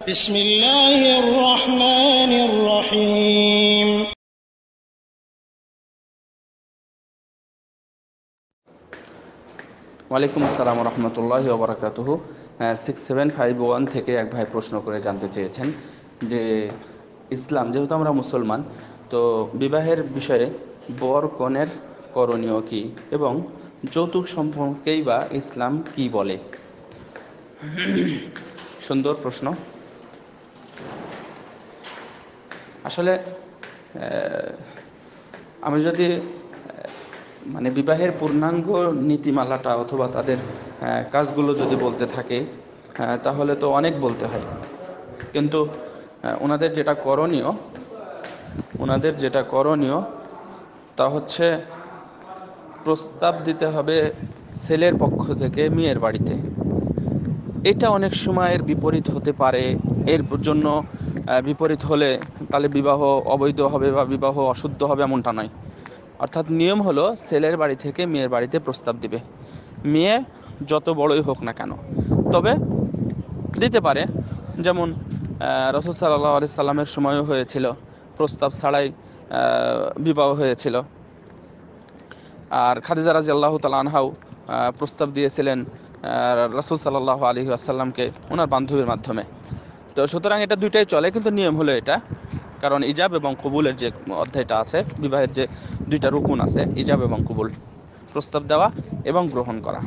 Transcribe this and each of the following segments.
بسم الله الرحمن الرحيم ওয়ালাইকুম আসসালাম রহমতুল্লাহি ওয়া বারাকাতুহু। 6751 থেকে এক ভাই প্রশ্ন করে জানতে চেয়েছেন যে ইসলাম, যেহেতু আমরা মুসলমান, তো বিবাহের বিষয়ে বর কনের করণীয় কি এবং যৌতুক সম্পর্কেই বা ইসলাম কি বলে। সুন্দর প্রশ্ন। আসলে আমি যদি মানে বিবাহের পূর্ণাঙ্গ নীতিমালাটা অথবা তাদের কাজগুলো যদি বলতে থাকে, তাহলে তো অনেক বলতে হয়। কিন্তু ওনাদের যেটা করণীয় তা হচ্ছে প্রস্তাব দিতে হবে ছেলের পক্ষ থেকে মেয়ের বাড়িতে। এটা অনেক সময়ের বিপরীত হতে পারে। এর জন্য বিপরীত হলে তাহলে বিবাহ অবৈধ হবে বা বিবাহ অশুদ্ধ হবে এমনটা নয়। অর্থাৎ নিয়ম হলো ছেলের বাড়ি থেকে মেয়ের বাড়িতে প্রস্তাব দিবে, মেয়ে যত বড়ই হোক না কেন। তবে দিতে পারে, যেমন রাসূল সাল্লাল্লাহু আলাইহি সাল্লামের সময়ও হয়েছিল, প্রস্তাব ছাড়াই বিবাহ হয়েছিল। আর খাদিজা রাদিয়াল্লাহু তাআলা আনহাও প্রস্তাব দিয়েছিলেন রাসূল সাল্লাল্লাহু আলাইহি ওয়াসাল্লামকে ওনার বান্ধবীর মাধ্যমে। তো সুতরাং এটা দুইটাই চলে, কিন্তু নিয়ম হলো এটা। কারণ ইজাব এবং কবুলের যে অধ্যায়টা আছে, বিবাহের যে দুইটা রুকুন আছে, ইজাব এবং কবুল, প্রস্তাব দেওয়া এবং গ্রহণ করা,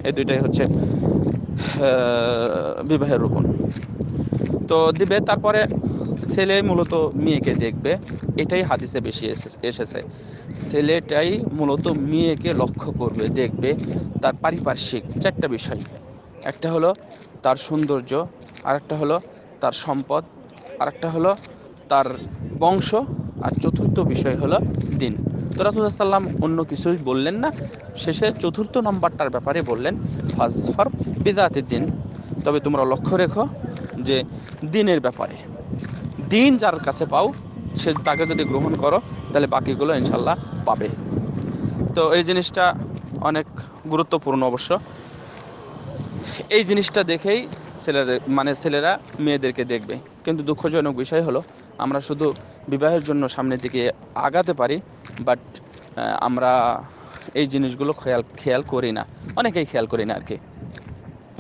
এই দুইটাই হচ্ছে বিবাহের রুকুন। তো দিবে, তারপরে ছেলে মূলত মেয়েকে দেখবে, এটাই হাদিসে বেশি এসেছে। ছেলেটাই মূলত মেয়েকে লক্ষ্য করবে, দেখবে তার পারিপার্শ্বিক চারটা বিষয়। একটা হলো তার সৌন্দর্য, আরেকটা হলো তার সম্পদ, আরেকটা হলো তার বংশ, আর চতুর্থ বিষয় হলো দিন। তো রাসূলুল্লাহ সাল্লাম অন্য কিছুই বললেন না, শেষে চতুর্থ নম্বরটার ব্যাপারে বললেন ফাজফার বিযাতিদ দিন, তবে তোমরা লক্ষ্য রেখো যে দিনের ব্যাপারে, দিন যার কাছে পাও সে তাকে যদি গ্রহণ করো তাহলে বাকিগুলো ইনশাল্লাহ পাবে। তো এই জিনিসটা অনেক গুরুত্বপূর্ণ অবশ্য। এই জিনিসটা দেখেই ছেলেরা মেয়েদেরকে দেখবে। কিন্তু দুঃখজনক বিষয় হলো আমরা শুধু বিবাহের জন্য সামনের দিকে আগাতে পারি, বাট আমরা এই জিনিসগুলো খেয়াল করি না, অনেকেই খেয়াল করি না আর কি।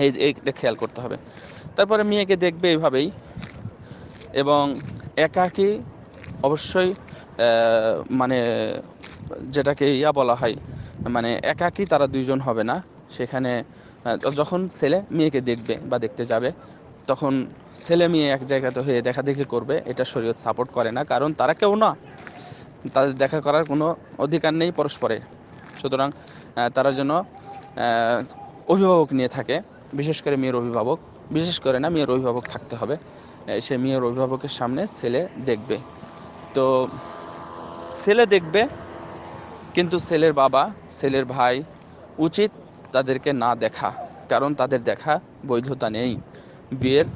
এইটা খেয়াল করতে হবে। তারপরে মেয়েকে দেখবে এইভাবেই। এবং একাকী অবশ্যই মানে যেটাকে বলা হয়, মানে একাকী তারা দুইজন হবে না সেখানে। যখন ছেলে মেয়েকে দেখবে বা দেখতে যাবে, তখন ছেলে মেয়ে এক জায়গাতে হয়ে দেখাদেখি করবে, এটা শরীয়ত সাপোর্ট করে না। কারণ তারা কেউ না, তাদের দেখা করার কোনো অধিকার নেই পরস্পরের। সুতরাং তারা যেন অভিভাবক নিয়ে থাকে, বিশেষ করে মেয়ের অভিভাবক, বিশেষ করে না, মেয়ের অভিভাবক থাকতে হবে। সে মেয়ের অভিভাবকের সামনে ছেলে দেখবে। তো ছেলে দেখবে, কিন্তু ছেলের বাবা, ছেলের ভাই উচিত তাদেরকে না দেখা, কারণ তাদের দেখা বৈধতা নেই বিয়ের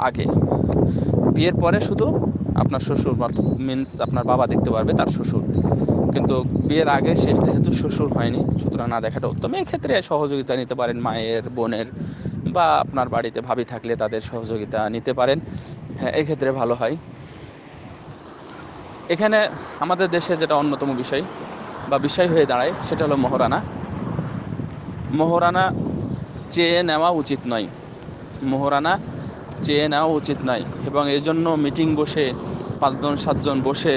আগে। বিয়ের পরে শুধু আপনার শ্বশুর মিন্স আপনার বাবা দেখতে পারবে, তার শ্বশুর। কিন্তু বিয়ের আগে সে যেহেতু শ্বশুর হয়নি, সুতরাং না দেখাটা উত্তম। এই ক্ষেত্রে সহযোগিতা নিতে পারেন মায়ের, বোনের, বা আপনার বাড়িতে ভাবি থাকলে তাদের সহযোগিতা নিতে পারেন। হ্যাঁ, এই ক্ষেত্রে ভালো হয়। এখানে আমাদের দেশে যেটা অন্যতম বিষয় বা বিষয় হয়ে দাঁড়ায় সেটা হলো মোহরানা। মোহরানা চেয়ে নেওয়া উচিত নয়, মোহরানা চেয়ে নেওয়া উচিত নয়। এবং এই জন্য মিটিং বসে 5-7জন বসে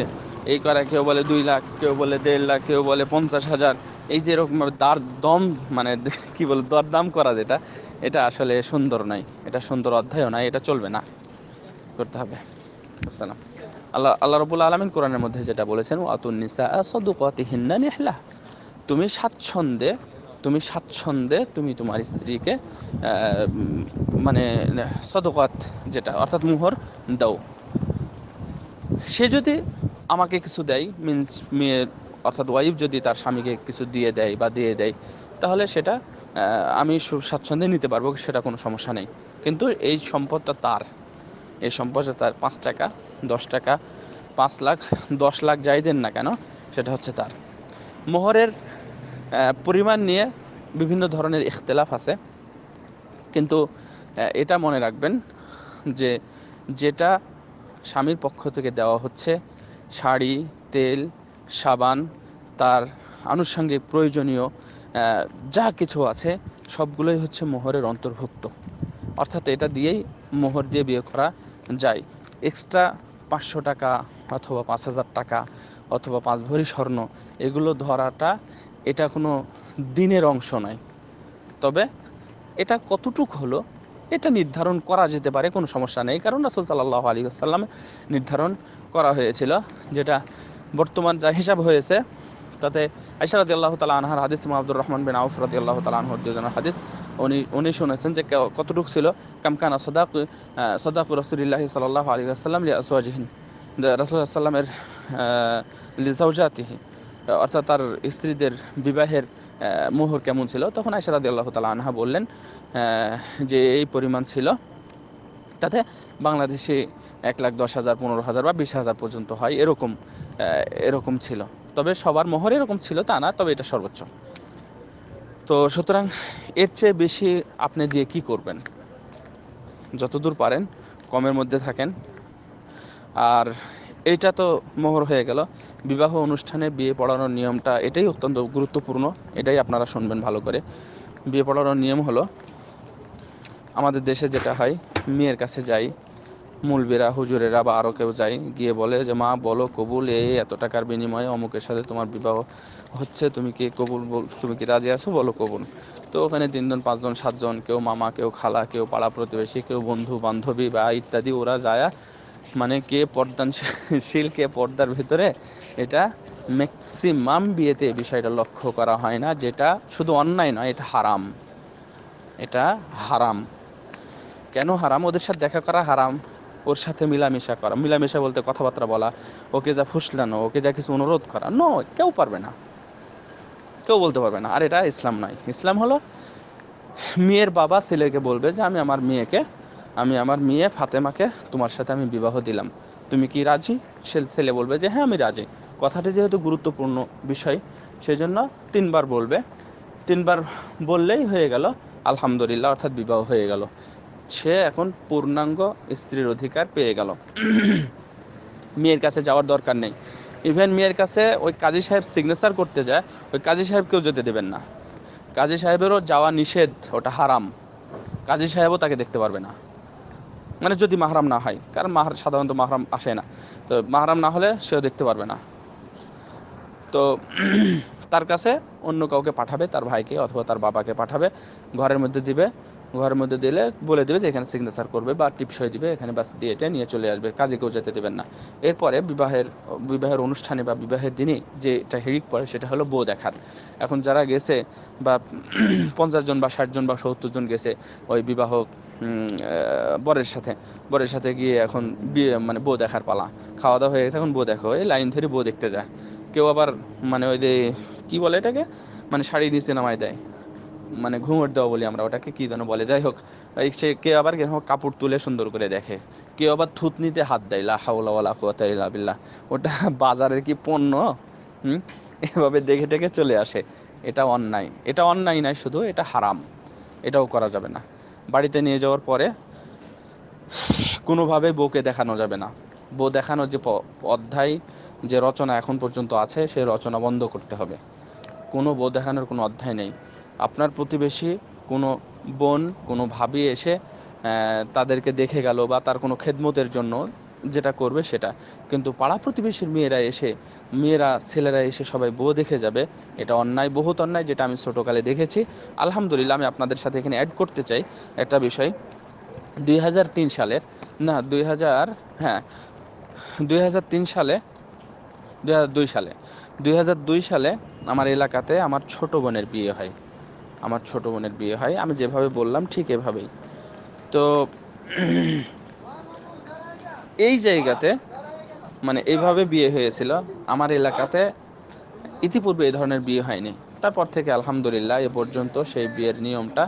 এই করা, কেউ বলে 2 লাখ, কেউ বলে 1.5 লাখ, কেউ বলে 50,000, এই যে এরকম দম মানে কি বলে দরদাম করা, যেটা এটা আসলে সুন্দর নয়, এটা সুন্দর অধ্যায়ও নয়, এটা চলবে না, করতে হবে। আসসালাম। আল্লাহ রাব্বুল আলামিন কোরআনের মধ্যে যেটা বলেছেন, ওয়াতুন নিসা সাদুকাতিহিন্না নিহলা, তুমি স্বাচ্ছন্দ্যে তুমি তোমার স্ত্রীকে মানে সদকাত, যেটা অর্থাৎ মুহর দাও। সে যদি আমাকে কিছু দেয়, মিন্স মেয়ে অর্থাৎ ওয়াইফ যদি তার স্বামীকে কিছু দিয়ে দেয়, তাহলে সেটা আমি স্বাচ্ছন্দ্যে নিতে পারবো, সেটা কোনো সমস্যা নেই। কিন্তু এই সম্পদটা তার, এই সম্পদটা তার। 5 টাকা, 10 টাকা, 5 লাখ, 10 লাখ যাই দেন না কেন, সেটা হচ্ছে তার। মোহরের পরিমাণ নিয়ে বিভিন্ন ধরনের ইখতিলাফ আছে, কিন্তু এটা মনে রাখবেন যে যেটা স্বামীর পক্ষ থেকে দেওয়া হচ্ছে, শাড়ি, তেল, সাবান, তার আনুষঙ্গিক প্রয়োজনীয় যা কিছু আছে সবগুলোই হচ্ছে মোহরের অন্তর্ভুক্ত। অর্থাৎ এটা দিয়েই মোহর দিয়ে বিয়ে করা যায়। এক্সট্রা 500 টাকা অথবা 5,000 টাকা অথবা 5 ভরি স্বর্ণ এগুলো ধরাটা এটা কোনো দিনের অংশ নয়। তবে এটা কতটুক হলো এটা নির্ধারণ করা যেতে পারে, কোনো সমস্যা নেই, কারণ রাসূল সাল্লাল্লাহু আলাইহি ওয়াসাল্লাম নির্ধারণ করা হয়েছিল। যেটা বর্তমান যা হিসাব হয়েছে তাতে আয়েশা রাদিয়াল্লাহু তাআলা আনহার হাদিস, আব্দুর রহমান বিন আউফ রাদিয়াল্লাহু তাআলা আনহুর দুজনের হাদিস, উনি শুনেছেন যে কতটুক ছিল, কামকানা সাদাকু রাসূলিল্লাহি সাল্লাল্লাহু আলাইহি ওয়াসাল্লাম লিআজওয়াজিহি, রাসূল সাল্লামের লিজাওজাতিহি, অর্থাৎ তার স্ত্রীদের বিবাহের মোহর কেমন ছিল। তখন আয়েশা রাদিয়াল্লাহু তাআলা আনহা বললেন যে এই পরিমাণ ছিল। তাতে বাংলাদেশে 1,10,000, 15,000 বা 20,000 পর্যন্ত হয়, এরকম ছিল। তবে সবার মোহর এরকম ছিল তা না, তবে এটা সর্বোচ্চ। তো সুতরাং এর চেয়ে বেশি আপনি দিয়ে কি করবেন? যতদূর পারেন কমের মধ্যে থাকেন। আর এইটা তো মোহর হয়ে গেল। বিবাহ অনুষ্ঠানে বিয়ে পড়ানোর নিয়মটা এটাই অত্যন্ত গুরুত্বপূর্ণ, এটাই আপনারা শুনবেন ভালো করে। বিয়ে পড়ানোর নিয়ম হলো, আমাদের দেশে যেটা হয়, মেয়ের কাছে যাই মুলবিরা, হুজুরেরা বা আরও কেউ যায়, গিয়ে বলে যে মা বলো কবুল, এত টাকার বিনিময়ে অমুকের সাথে তোমার বিবাহ হচ্ছে, তুমি কি রাজি আছো, বলো কবুল। তো ওখানে 3 জন 5 জন 7 জন, কেউ মামা, কেউ খালা, কেউ পাড়া প্রতিবেশী, কেউ বন্ধু বান্ধবী বা ইত্যাদি, ওরা যায়। মানে কে পর্দানশীল কে পর্দার ভিতরে, এটা ম্যাক্সিমাম বিয়েতে বিষয়টা লক্ষ্য করা হয় না। যেটা শুধু অন্যায় নয়, এটা হারাম। এটা হারাম। কেন হারাম? ওদের সাথে দেখা করা হারাম, ওর সাথে মিলামেশা করা, মিলামেশা বলতে কথাবার্তা বলা, ওকে যা ফুসলানো, ওকে যা কিছু অনুরোধ করা, কেউ পারবে না, কেউ বলতে পারবে না। আর এটা ইসলাম নয়। ইসলাম হলো, মেয়ের বাবা ছেলেকে বলবে যে আমি আমার মেয়ে ফাতেমাকে তোমার সাথে আমি বিবাহ দিলাম, তুমি কি রাজি? ছেলে বলবে যে হ্যাঁ আমি রাজি। কথাটি যেহেতু গুরুত্বপূর্ণ বিষয়, সেজন্য 3 বার বলবে। 3 বার বললেই হয়ে গেল আলহামদুলিল্লাহ, অর্থাৎ বিবাহ হয়ে গেল। সে এখন পূর্ণাঙ্গ স্ত্রীর অধিকার পেয়ে গেল। মেয়ের কাছে যাওয়ার দরকার নেই। ইভেন মেয়ের কাছে ওই কাজী সাহেব সিগনেচার করতে যায়, ওই কাজী সাহেবকেও যেতে দেবেন না। কাজী সাহেবেরও যাওয়া নিষেধ, ওটা হারাম। কাজী সাহেবও তাকে দেখতে পারবে না, মানে যদি মাহরাম না হয়, কারণ সাধারণত মাহরাম আসে না, তো মাহরাম না হলে সেও দেখতে পারবে না। তো তার কাছে অন্য কাউকে পাঠাবে, তার ভাইকে অথবা তার বাবাকে পাঠাবে, ঘরের মধ্যে দিবে। ঘরের মধ্যে দিলে বলে দেবে যে এখানে সিগনেচার করবে বা টিপসই দিবে, এখানে বাস দিয়ে এটা নিয়ে চলে আসবে, কাজে কেউ যেতে দেবেন না। এরপরে বিবাহের অনুষ্ঠানে বা বিবাহের দিনে যেটা হিড়িক পড়ে সেটা হলো বউ দেখার। এখন যারা গেছে বা 50 জন বা 60 জন বা 70 জন গেছে ওই বিবাহ বরের সাথে গিয়ে এখন বিয়ে মানে বউ দেখার পালা, খাওয়া দাওয়া হয়ে গেছে, এখন বউ দেখা, ওই লাইন ধরে বউ দেখতে যায়। কেউ আবার মানে ওই যে কি বলে এটাকে, মানে শাড়ি নিচে নামায় দেয়, মানে ঘুঙুর দেওয়া বলি আমরা ওটাকে, কি যেন বলে, যাই হোক। সে কেউ আবার কাপড় তুলে সুন্দর করে দেখে, কেউ আবার থুতনিতে হাত দেয়, লা হাওলা ওয়ালা কুওয়াতা ইল্লা বিল্লাহ। ওটা বাজারের কি পণ্য? এভাবে দেখে টেকে চলে আসে। এটা অন্যায়। এটা অন্যায় নয় শুধু, এটা হারাম, এটাও করা যাবে না। বাড়িতে নিয়ে যাওয়ার পরে কোনোভাবে বউকে দেখানো যাবে না। বউ দেখানোর যে অধ্যায়, যে রচনা এখন পর্যন্ত আছে, সেই রচনা বন্ধ করতে হবে। কোনো বউ দেখানোর কোনো অধ্যায় নেই। আপনার প্রতিবেশী কোনো বোন, কোনো ভাবি এসে তাদেরকে দেখে গেল বা তার কোনো খেদমতের জন্য যেটা করবে সেটা, কিন্তু পাড়া প্রতিবেশীর ছেলেরা এসে সবাই বউ দেখে যাবে, এটা অন্যায়, বহুত অন্যায়, যেটা আমি ছোটোকালে দেখেছি। আলহামদুলিল্লাহ, আমি আপনাদের সাথে এখানে অ্যাড করতে চাই একটা বিষয়। 2003 সালের, না 2000, হ্যাঁ 2003 সালে, 2002 সালে 2002 সালে আমার এলাকাতে আমার ছোট বোনের বিয়ে হয়। আমি যেভাবে বললাম ঠিক এভাবেই। তো এই জায়গাতে মানে এইভাবে বিয়ে হয়েছিল আমার এলাকাতে। ইতিপূর্বে এই ধরনের বিয়ে হয়নি। তারপর থেকে আলহামদুলিল্লাহ এ পর্যন্ত সেই বিয়ের নিয়মটা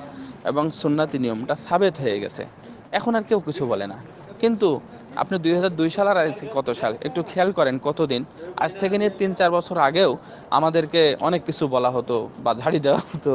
এবং সুন্নাতি নিয়মটা সাবেত হয়ে গেছে। এখন আর কেউ কিছু বলে না। কিন্তু আপনি 2002 সাল আর আজকে কত সাল একটু খেয়াল করেন, কতদিন। আজ থেকে নিয়ে 3-4 বছর আগেও আমাদেরকে অনেক কিছু বলা হতো বা ঝাড়ি দেওয়া হতো,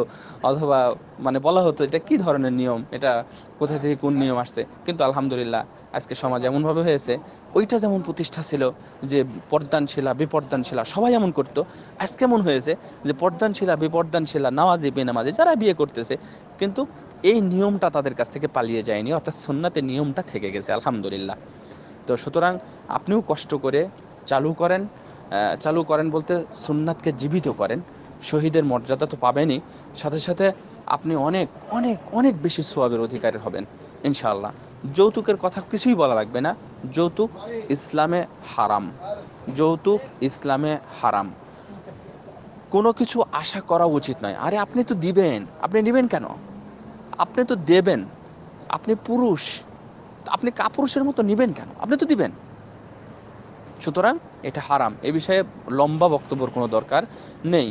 অথবা মানে বলা হতো এটা কি ধরনের নিয়ম, এটা কোথা থেকে কোন নিয়ম আসছে। কিন্তু আলহামদুলিল্লাহ আজকে সমাজ এমনভাবে হয়েছে, ওইটা যেমন প্রতিষ্ঠা ছিল যে পর্দানশীলা বিপর্দানশীলা সবাই এমন করতো, আজকে এমন হয়েছে যে পর্দানশীলা বিপর্দানশীলা নামাজি বেনামাজি যারা বিয়ে করতেছে, কিন্তু এই নিয়মটা তাদের কাছ থেকে পালিয়ে যায়নি, অর্থাৎ সুন্নাতের নিয়মটা থেকে গেছে আলহামদুলিল্লাহ। তো সুতরাং আপনিও কষ্ট করে চালু করেন বলতে সুন্নাতকে জীবিত করেন, শহীদের মর্যাদা তো পাবেনই, সাথে সাথে আপনি অনেক অনেক অনেক বেশি সওয়াবের অধিকারী হবেন ইনশাআল্লাহ। যৌতুকের কথা কিছুই বলা লাগবে না, যৌতুক ইসলামে হারাম, যৌতুক ইসলামে হারাম। কোনো কিছু আশা করা উচিত নয়। আরে আপনি তো দিবেন, আপনি নেবেন কেন? আপনি তো দেবেন, আপনি পুরুষ, আপনি কাপুরুষের মতো নেবেন কেন? আপনি তো দিবেন। সুতরাং এটা হারাম, এ বিষয়ে লম্বা বক্তব্যের কোনো দরকার নেই।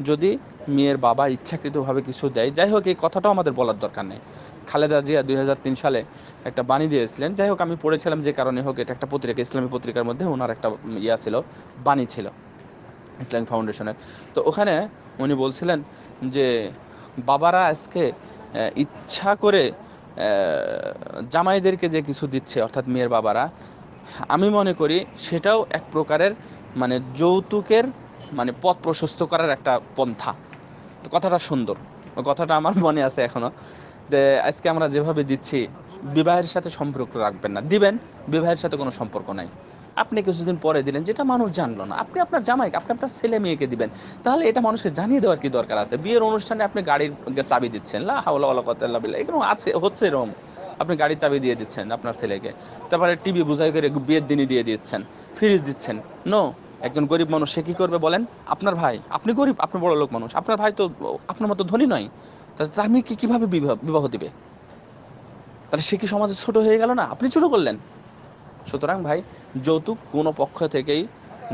যদি মেয়ের বাবা ইচ্ছাকৃতভাবে কিছু দেয়, যাই হোক এই কথাটাও আমাদের বলার দরকার নেই। খালেদা জিয়া 2003 সালে একটা বাণী দিয়েছিলেন, যাই হোক আমি পড়েছিলাম যে কারণে হোক, এটা একটা পত্রিকা, ইসলামী পত্রিকার মধ্যে ওনার একটা ছিল, বাণী ছিল ইসলামিক ফাউন্ডেশনের। তো ওখানে উনি বলছিলেন যে বাবারা আজকে ইচ্ছা করে জামাইদেরকে যে কিছু দিচ্ছে, অর্থাৎ মেয়ের বাবারা, আমি মনে করি সেটাও এক প্রকারের মানে যৌতুকের মানে পথ প্রশস্ত করার একটা পন্থা। তো কথাটা সুন্দর, ওই কথাটা আমার মনে আছে এখনো, যে আজকে আমরা যেভাবে দিচ্ছি বিবাহের সাথে সম্পর্ক রাখবেন না, দিবেন, বিবাহের সাথে কোনো সম্পর্ক নাই। আপনি কিছুদিন পরে দিলেন, যেটা মানুষ জানলো না, আপনি আপনার জামাইকে, আপনি আপনার ছেলে মেয়েকে দিবেন, তাহলে এটা মানুষকে জানিয়ে দেওয়ার কি দরকার আছে? বিয়ের অনুষ্ঠানে আপনি গাড়ির চাবি দিচ্ছেন, লা হাওলা ওয়ালা কুওয়াতা ইল্লা বিল্লাহ, এগুলো আছে, হচ্ছে এরকম। আপনি গাড়ির চাবি দিয়ে দিচ্ছেন আপনার ছেলেকে, তারপরে টিভি বুঝাই করে বিয়ের দিনই দিয়ে দিচ্ছেন, ফ্রিজ দিচ্ছেন। নো, একজন গরিব মানুষ সে কি করবে বলেন? আপনার ভাই, আপনি গরিব, আপনি বড় লোক মানুষ, আপনার ভাই তো আপনার মতো ধনী নয়, তার মেয়েকে কিভাবে বিবাহ দিবে? তাহলে সে কি সমাজে ছোট হয়ে গেল না? আপনি ছোট করলেন। সুতরাং ভাই, যৌতুক কোনো পক্ষ থেকেই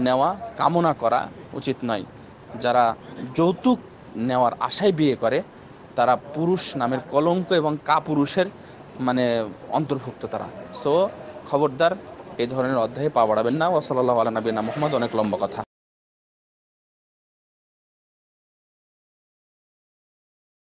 নেওয়া, কামনা করা উচিত নয়। যারা যৌতুক নেওয়ার আশায় বিয়ে করে, তারা পুরুষ নামের কলঙ্ক এবং কাপুরুষের মানে অন্তর্ভুক্ত তারা। সো খবরদার এই ধরনের অধ্যায়ে পা বাড়াবেন না। ওয়া সাল্লাল্লাহু আলা নবিয়িনা মুহাম্মদ। অনেক লম্বা কথা।